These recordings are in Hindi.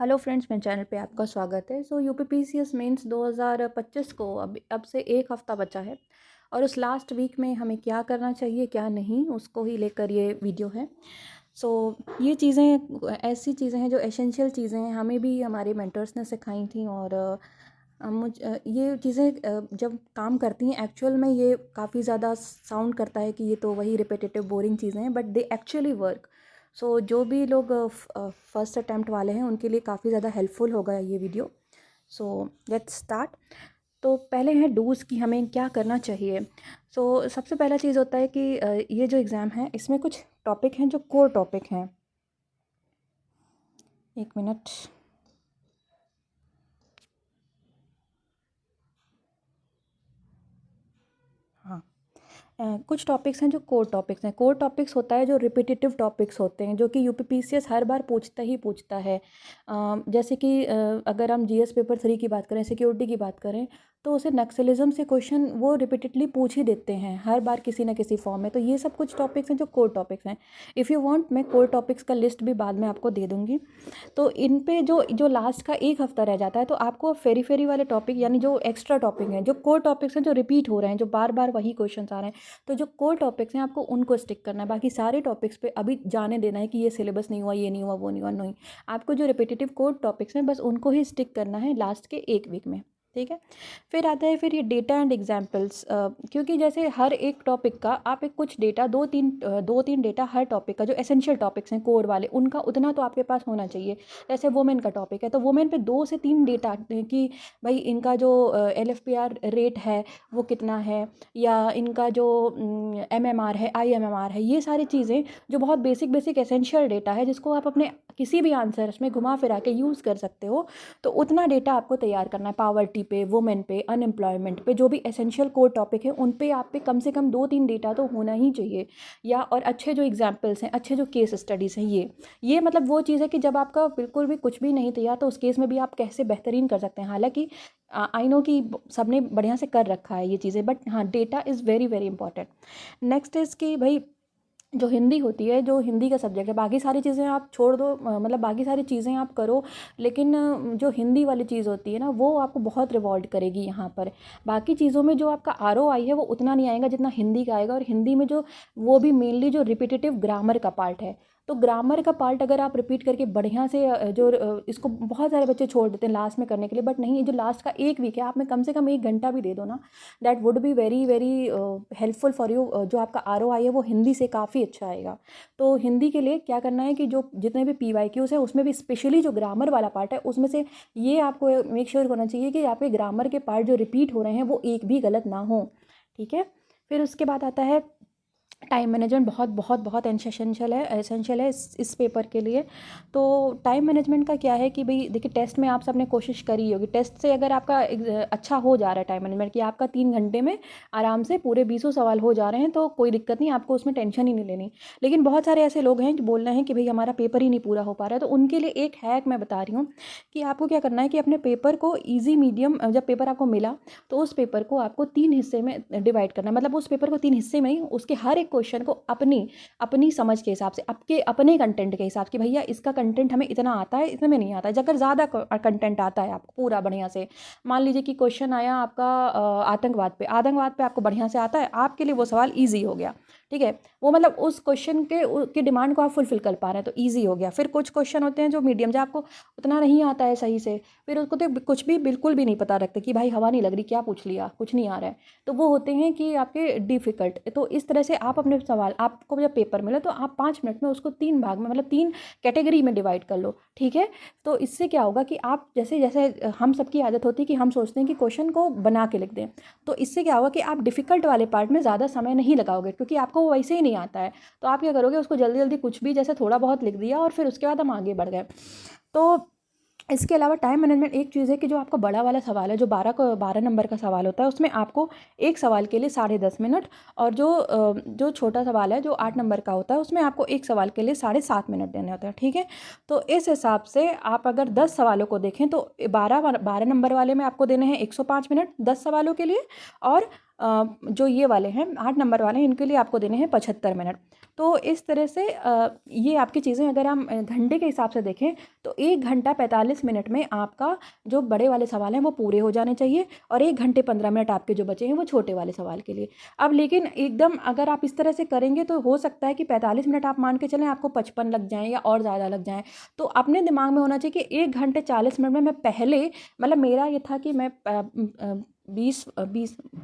हेलो फ्रेंड्स, मेरे चैनल पे आपका स्वागत है। यूपीपीसीएस मेंस 2025 को अब से एक हफ़्ता बचा है और उस लास्ट वीक में हमें क्या करना चाहिए क्या नहीं, उसको ही लेकर ये वीडियो है। ये चीज़ें ऐसी चीज़ें हैं जो एसेंशियल चीज़ें हैं, हमें भी हमारे मेंटर्स ने सिखाई थी और ये चीज़ें जब काम करती हैं एक्चुअल में ये काफ़ी ज़्यादा साउंड करता है कि ये तो वही रिपीटेटिव बोरिंग चीज़ें हैं, बट दे एक्चुअली वर्क। जो भी लोग फर्स्ट अटैम्प्ट वाले हैं उनके लिए काफ़ी ज़्यादा हेल्पफुल होगा ये वीडियो। So let's start. तो पहले हैं डूज़ की हमें क्या करना चाहिए। सबसे पहला चीज़ होता है कि ये जो एग्ज़ाम है इसमें कुछ टॉपिक हैं जो कोर टॉपिक हैं। एक मिनट। हाँ, कुछ टॉपिक्स हैं जो कोर टॉपिक्स हैं। कोर टॉपिक्स होता है जो रिपीटेटिव टॉपिक्स होते हैं, जो कि यूपीपीसीएस हर बार पूछता है। जैसे कि अगर हम जीएस पेपर 3 की बात करें, सिक्योरिटी की बात करें, तो उसे नक्सलिज्म से क्वेश्चन वो रिपीटेडली पूछ ही देते हैं हर बार किसी न किसी फॉर्म में। तो ये सब कुछ टॉपिक्स हैं जो कोर टॉपिक्स हैं। इफ़ यू वांट, मैं कोर टॉपिक्स का लिस्ट भी बाद में आपको दे दूँगी। तो इन पे जो जो लास्ट का एक हफ्ता रह जाता है, तो आपको फेरी फेरी वाले टॉपिक यानी जो एक्स्ट्रा टॉपिक हैं, जो कोर टॉपिक्स हैं, जो रिपीट हो रहे हैं, जो बार बार वही क्वेश्चन आ रहे हैं, तो जो कोर टॉपिक्स हैं आपको उनको स्टिक करना है। बाकी सारे टॉपिक्स पे अभी जाने देना है कि ये सिलेबस नहीं हुआ, ये नहीं हुआ, वो नहीं हुआ, नहीं। आपको जो रिपीटेटिव कोर टॉपिक्स हैं बस उनको ही स्टिक करना है लास्ट के एक वीक में, ठीक है। फिर आता है फिर ये डेटा एंड एग्जाम्पल्स, क्योंकि जैसे हर एक टॉपिक का आप एक कुछ डेटा दो तीन डेटा हर टॉपिक का जो एसेंशियल टॉपिक्स हैं कोर वाले, उनका उतना तो आपके पास होना चाहिए। जैसे वुमेन का टॉपिक है तो वुमेन पे 2 से 3 डेटा कि भाई इनका जो LFPR रेट है वो कितना है, या इनका जो MMR है, IMMR है, ये सारी चीज़ें जो बहुत बेसिक एसेंशियल डेटा है जिसको आप अपने किसी भी आंसर में घुमा फिरा के यूज़ कर सकते हो, तो उतना डेटा आपको तैयार करना है। पावर्टी पे, वुमेन पे, अनएम्प्लॉयमेंट पे, जो भी एसेंशियल कोर टॉपिक है उन पे आप पे कम से कम 2-3 डेटा तो होना ही चाहिए। या और अच्छे जो एग्जाम्पल्स हैं, अच्छे जो केस स्टडीज़ हैं, ये मतलब वो चीज़ है कि जब आपका बिल्कुल भी कुछ भी नहीं तैयार तो उस केस में भी आप कैसे बेहतरीन कर सकते हैं। हालांकि आई नो कि सबने बढ़िया से कर रखा है ये चीज़ें, बट हाँ, data is very very important. Next is कि भाई जो हिंदी होती है, जो हिंदी का सब्जेक्ट है, बाकी सारी चीज़ें आप छोड़ दो, मतलब बाकी सारी चीज़ें आप करो, लेकिन जो हिंदी वाली चीज़ होती है ना, वो आपको बहुत रिवॉर्ड करेगी यहाँ पर। बाकी चीज़ों में जो आपका ROI है वो उतना नहीं आएगा जितना हिंदी का आएगा। और हिंदी में जो वो भी मेनली जो रिपीटेटिव ग्रामर का पार्ट है, तो ग्रामर का पार्ट अगर आप रिपीट करके बढ़िया से इसको बहुत सारे बच्चे छोड़ देते हैं लास्ट में करने के लिए, बट नहीं, ये जो लास्ट का एक वीक है आप में कम से कम 1 घंटा भी दे दो ना, that would be very very helpful for you. जो आपका ROI है वो हिंदी से काफ़ी अच्छा आएगा। तो हिंदी के लिए क्या करना है कि जो जितने भी PYQs हैं उसमें भी स्पेशली जो ग्रामर वाला पार्ट है उसमें से ये आपको मेक श्योर होना चाहिए कि आपके ग्रामर के पार्ट जो रिपीट हो रहे हैं वो एक भी गलत ना हो, ठीक है। फिर उसके बाद आता है टाइम मैनेजमेंट। बहुत बहुत बहुत एसेंशियल है इस पेपर के लिए। तो टाइम मैनेजमेंट का क्या है कि भाई देखिए, टेस्ट में आप सबने कोशिश करी होगी, टेस्ट से अगर आपका अच्छा हो जा रहा है टाइम मैनेजमेंट कि आपका 3 घंटे में आराम से पूरे 20 सवाल हो जा रहे हैं, तो कोई दिक्कत नहीं, आपको उसमें टेंशन ही नहीं लेनी। लेकिन बहुत सारे ऐसे लोग हैं जो बोल रहे हैं कि भाई हमारा पेपर ही नहीं पूरा हो पा रहा है, तो उनके लिए एक हैक मैं बता रही हूँ कि आपको क्या करना है कि अपने पेपर को ईजी मीडियम, जब पेपर आपको मिला तो उस पेपर को आपको 3 हिस्से में डिवाइड करना है। मतलब उस पेपर को 3 हिस्से में नहीं, उसके हर एक क्वेश्चन को अपनी अपनी समझ के हिसाब से, आपके अपने कंटेंट के हिसाब से, भैया इसका कंटेंट हमें इतना आता है, इतने में नहीं आता है। अगर ज़्यादा कंटेंट आता है आपको पूरा बढ़िया से, मान लीजिए कि क्वेश्चन आया आपका आतंकवाद पे आपको बढ़िया से आता है, आपके लिए वो सवाल ईजी हो गया, ठीक है। वो मतलब उस क्वेश्चन की डिमांड को आप फुलफिल कर पा रहे हैं तो ईजी हो गया। फिर कुछ क्वेश्चन होते हैं जो मीडियम, जब आपको उतना नहीं आता है सही से, फिर उसको तो कुछ भी बिल्कुल भी नहीं पता रखते कि भाई हवा नहीं लग रही, क्या पूछ लिया, कुछ नहीं आ रहा है, तो वो होते हैं कि आपके डिफ़िकल्ट। तो इस तरह से आप अपने सवाल, आपको जब पेपर मिले तो आप 5 मिनट में उसको 3 भाग में, मतलब 3 कैटेगरी में डिवाइड कर लो, ठीक है। तो इससे क्या होगा कि आप जैसे जैसे हम सबकी आदत होती है कि हम सोचते हैं कि क्वेश्चन को बना के लिख दें, तो इससे क्या होगा कि आप डिफ़िकल्ट वाले पार्ट में ज़्यादा समय नहीं लगाओगे, क्योंकि आपको वो वैसे ही नहीं आता है। तो आप क्या करोगे, उसको जल्दी जल्दी कुछ भी जैसे थोड़ा बहुत लिख दिया और फिर उसके बाद हम आगे बढ़ गए। तो इसके अलावा टाइम मैनेजमेंट एक चीज़ है कि जो आपका बड़ा वाला सवाल है, जो 12 नंबर का सवाल होता है, उसमें आपको एक सवाल के लिए 10.5 मिनट, और जो छोटा सवाल है जो 8 नंबर का होता है उसमें आपको एक सवाल के लिए 7.5 मिनट देने होते हैं, ठीक है। तो इस हिसाब से आप अगर 10 सवालों को देखें तो 12 नंबर वाले में आपको देने हैं 105 मिनट 10 सवालों के लिए, और जो ये वाले हैं 8 नंबर वाले हैं, इनके लिए आपको देने हैं 75 मिनट। तो इस तरह से ये आपकी चीज़ें अगर हम घंटे के हिसाब से देखें तो 1 घंटा 45 मिनट में आपका जो बड़े वाले सवाल हैं वो पूरे हो जाने चाहिए, और 1 घंटे 15 मिनट आपके जो बचे हैं वो छोटे वाले सवाल के लिए। अब लेकिन एकदम अगर आप इस तरह से करेंगे तो हो सकता है कि 45 मिनट आप मान के चलें, आपको 55 लग जाएँ या और ज़्यादा लग जाएँ। तो अपने दिमाग में होना चाहिए कि 1 घंटे 40 मिनट में मैं पहले, मतलब मेरा ये था कि मैं 20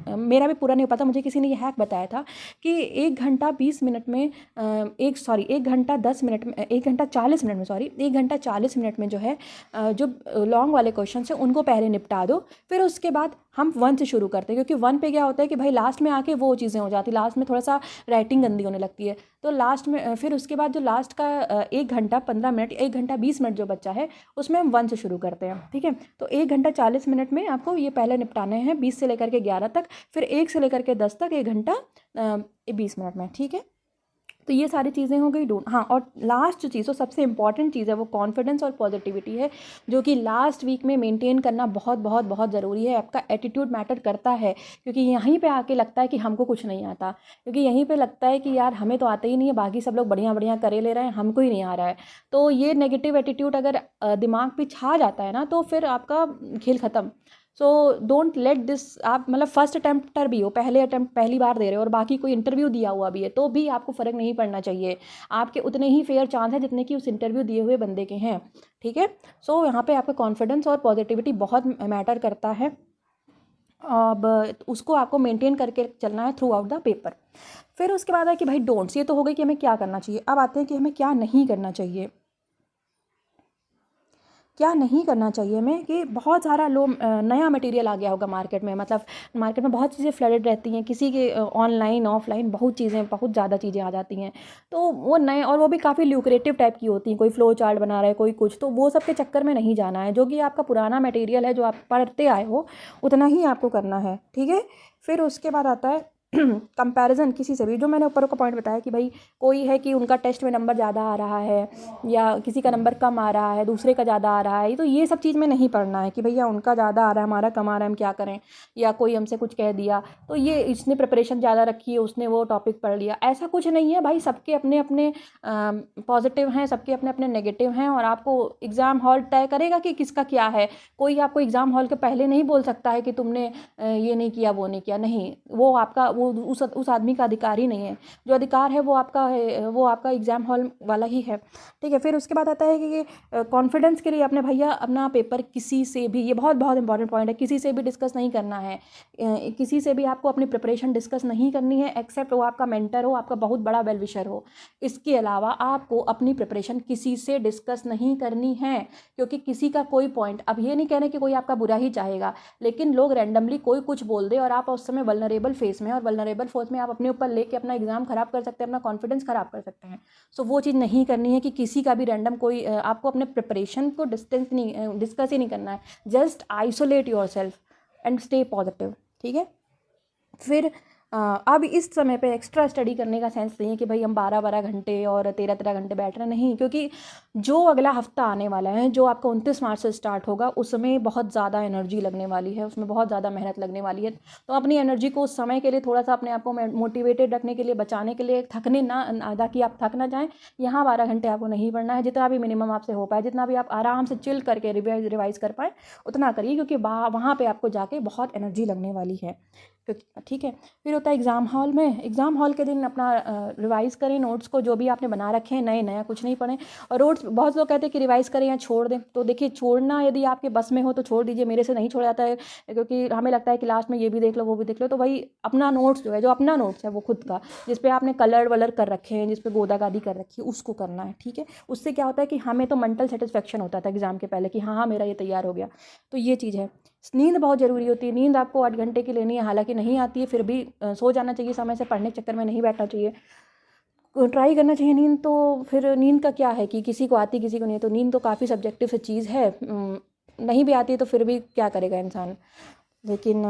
मेरा भी पूरा नहीं हो पाता, मुझे किसी ने ये हैक बताया था कि 1 घंटा 20 मिनट में 1 घंटा 10 मिनट में 1 घंटा 40 मिनट में 1 घंटा 40 मिनट में जो है जो लॉन्ग वाले क्वेश्चन हैं उनको पहले निपटा दो, फिर उसके बाद हम 1 से शुरू करते हैं। क्योंकि 1 पे क्या होता है कि भाई लास्ट में आके वो चीज़ें हो जाती, लास्ट में थोड़ा सा राइटिंग गंदी होने लगती है। तो लास्ट में फिर उसके बाद जो लास्ट का 1 घंटा 15 मिनट 1 घंटा 20 मिनट जो बच्चा है उसमें हम 1 से शुरू करते हैं, ठीक है। तो 1 घंटा 40 मिनट में आपको ये पहले निपटाने हैं 20 से लेकर के 11 तक, फिर 1 से लेकर के 10 तक 1 घंटा 20 मिनट में, ठीक है। तो ये सारी चीज़ें हो गई। डोंट, हाँ, और लास्ट जो चीज़ और सबसे इंपॉर्टेंट चीज़ है वो कॉन्फिडेंस और पॉजिटिविटी है, जो कि लास्ट वीक में मेंटेन करना बहुत बहुत बहुत ज़रूरी है। आपका एटीट्यूड मैटर करता है, क्योंकि यहीं पे आके लगता है कि हमको कुछ नहीं आता, क्योंकि यहीं पे लगता है कि यार हमें तो आता ही नहीं है, बाकी सब लोग बढ़िया बढ़िया करे ले रहे हैं, हमको ही नहीं आ रहा है। तो ये नेगेटिव एटीट्यूड अगर दिमाग पे छा जाता है ना तो फिर आपका खेल ख़त्म। सो डोंट लेट दिस, आप मतलब फर्स्ट अटैम्प्टर भी हो, पहले अटैम्प्ट पहली बार दे रहे हो और बाकी कोई इंटरव्यू दिया हुआ भी है तो भी आपको फ़र्क नहीं पड़ना चाहिए। आपके उतने ही फेयर चांस है जितने कि उस इंटरव्यू दिए हुए बंदे के हैं, ठीक है। सो यहाँ पे आपका कॉन्फिडेंस और पॉजिटिविटी बहुत मैटर करता है। अब उसको आपको मेंटेन करके चलना है थ्रू आउट द पेपर। फिर उसके बाद है कि भाई डोंट्स, ये तो हो गई कि हमें क्या करना चाहिए। अब आते हैं कि हमें क्या नहीं करना चाहिए। क्या नहीं करना चाहिए हमें कि बहुत सारा नया मटेरियल आ गया होगा मार्केट में, मतलब मार्केट में बहुत चीज़ें फ्लडेड रहती हैं, किसी के ऑनलाइन ऑफलाइन बहुत चीज़ें, बहुत ज़्यादा चीज़ें आ जाती हैं। तो वो नए, और वो भी काफ़ी ल्यूक्रेटिव टाइप की होती हैं, कोई फ्लो चार्ट बना रहा है, कोई कुछ, तो वो सब के चक्कर में नहीं जाना है। जो कि आपका पुराना मटेरियल है जो आप पढ़ते आए हो उतना ही आपको करना है, ठीक है। फिर उसके बाद आता है कंपैरिजन किसी से भी, जो मैंने ऊपर का पॉइंट बताया कि भाई कोई है कि उनका टेस्ट में नंबर ज़्यादा आ रहा है या किसी का नंबर कम आ रहा है, दूसरे का ज़्यादा आ रहा है, तो ये सब चीज़ में नहीं पढ़ना है कि भैया उनका ज़्यादा आ रहा है हमारा कम आ रहा है हम क्या करें, या कोई हमसे कुछ कह दिया तो ये इसने प्रिपरेशन ज़्यादा रखी है उसने वो टॉपिक पढ़ लिया, ऐसा कुछ नहीं है भाई। सबके अपने अपने पॉजिटिव हैं, सबके अपने अपने नेगेटिव हैं, और आपको एग्ज़ाम हॉल तय करेगा कि किसका क्या है। कोई आपको एग्ज़ाम हॉल के पहले नहीं बोल सकता है कि तुमने ये नहीं किया वो नहीं किया, नहीं, वो आपका वो उस आदमी का अधिकार ही नहीं है। जो अधिकार है वो आपका है, वो आपका एग्ज़ाम हॉल वाला ही है, ठीक है। फिर उसके बाद आता है कि ये कॉन्फिडेंस के लिए अपने भैया अपना पेपर किसी से भी, ये बहुत बहुत इंपॉर्टेंट पॉइंट है, किसी से भी डिस्कस नहीं करना है। किसी से भी आपको अपनी प्रिपरेशन डिस्कस नहीं करनी है, एक्सेप्ट वो आपका मेंटर हो, आपका बहुत बड़ा वेल विशर हो। इसके अलावा आपको अपनी प्रिपरेशन किसी से डिस्कस नहीं करनी है, क्योंकि किसी का कोई पॉइंट, अब ये नहीं कह रहे कि कोई आपका बुरा ही चाहेगा, लेकिन लोग रैंडमली कोई कुछ बोल दे और आप उस समय वल्नरेबल फेस में, और वल्नरेबल फेस में आप अपने ऊपर लेके अपना एग्जाम खराब कर सकते हैं, अपना कॉन्फिडेंस खराब कर सकते हैं। सो वो चीज़ नहीं करनी है कि किसी का भी रैंडम कोई आपको अपने प्रिपरेशन को डिस्कस ही नहीं करना है। Just isolate your self and stay positive, ठीक है। फिर अब इस समय पे एक्स्ट्रा स्टडी करने का सेंस नहीं है कि भाई हम 12-12 घंटे और 13-13 घंटे बैठ रहे हैं, नहीं, क्योंकि जो अगला हफ्ता आने वाला है जो आपका 29 मार्च से स्टार्ट होगा उसमें बहुत ज़्यादा एनर्जी लगने वाली है, उसमें बहुत ज़्यादा मेहनत लगने वाली है। तो अपनी एनर्जी को उस समय के लिए थोड़ा सा अपने आप को मोटिवेटेड रखने के लिए, बचाने के लिए, थकने ना, ताकि आप थक ना जाएँ, यहाँ 12 घंटे आपको नहीं पढ़ना है। जितना भी मिनिमम आपसे हो पाए, जितना भी आप आराम से चिल करके रिवाइज कर पाएँ उतना करिए, क्योंकि वहाँ पर आपको जाके बहुत एनर्जी लगने वाली है, ठीक है। फिर होता है एग्ज़ाम हॉल में, एग्ज़ाम हॉल के दिन अपना रिवाइज़ करें नोट्स को, जो भी आपने बना रखे हैं, नए नया कुछ नहीं पढ़ें। और नोट्स बहुत लोग कहते हैं कि रिवाइज़ करें या छोड़ दें, तो देखिए छोड़ना यदि आपके बस में हो तो छोड़ दीजिए, मेरे से नहीं छोड़ा जाता है, क्योंकि हमें लगता है कि लास्ट में ये भी देख लो वो भी देख लो। तो भाई अपना नोट्स जो है, जो अपना नोट्स है वो खुद का, जिस पे आपने कलर वलर कर रखे हैं, जिस पे गोदागादी कर रखी है, उसको करना है, ठीक है। उससे क्या होता है कि हमें तो मेंटल सेटिस्फेक्शन होता था एग्ज़ाम के पहले कि हाँ हाँ मेरा ये तैयार हो गया। तो ये चीज़ है। नींद बहुत ज़रूरी होती है, नींद आपको 8 घंटे की लेनी है, हालांकि नहीं आती है फिर भी सो जाना चाहिए समय से, पढ़ने के चक्कर में नहीं बैठना चाहिए, ट्राई करना चाहिए नींद। तो फिर नींद का क्या है कि किसी को आती किसी को नहीं, तो नींद तो काफ़ी सब्जेक्टिव सी चीज़ है, नहीं भी आती है तो फिर भी क्या करेगा इंसान। लेकिन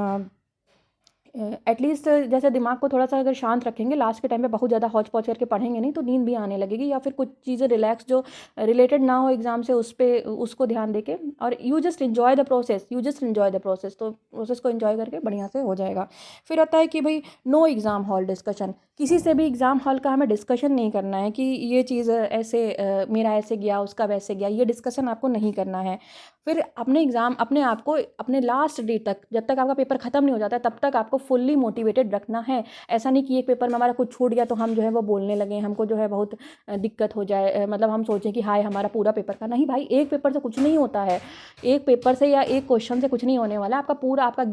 एटलीस्ट जैसे दिमाग को थोड़ा सा अगर शांत रखेंगे, लास्ट के टाइम पे बहुत ज़्यादा हौच पौच करके पढ़ेंगे नहीं तो नींद भी आने लगेगी, या फिर कुछ चीज़ें रिलैक्स जो रिलेटेड ना हो एग्जाम से उस पे उसको ध्यान देके, और you just enjoy the process, you just enjoy the process, तो प्रोसेस को इन्जॉय करके बढ़िया से हो जाएगा। फिर होता है कि भाई नो एग्ज़ाम हॉल डिस्कशन, किसी से भी एग्ज़ाम हॉल का हमें डिस्कशन नहीं करना है कि ये चीज़ ऐसे मेरा ऐसे गया उसका वैसे गया, ये डिस्कशन आपको नहीं करना है। फिर अपने एग्ज़ाम अपने आप को अपने लास्ट डे तक, जब तक आपका पेपर ख़त्म नहीं हो जाता तब तक आपको फुल्ली मोटिवेटेड रखना है। ऐसा नहीं कि एक पेपर में हमारा कुछ छूट गया तो हम जो है वो बोलने लगें, हमको जो है बहुत दिक्कत हो जाए, मतलब हम सोचें कि हाय हमारा पूरा पेपर का नहीं भाई, एक पेपर से कुछ नहीं होता है, एक पेपर से या एक क्वेश्चन से कुछ नहीं होने वाला, आपका पूरा आपका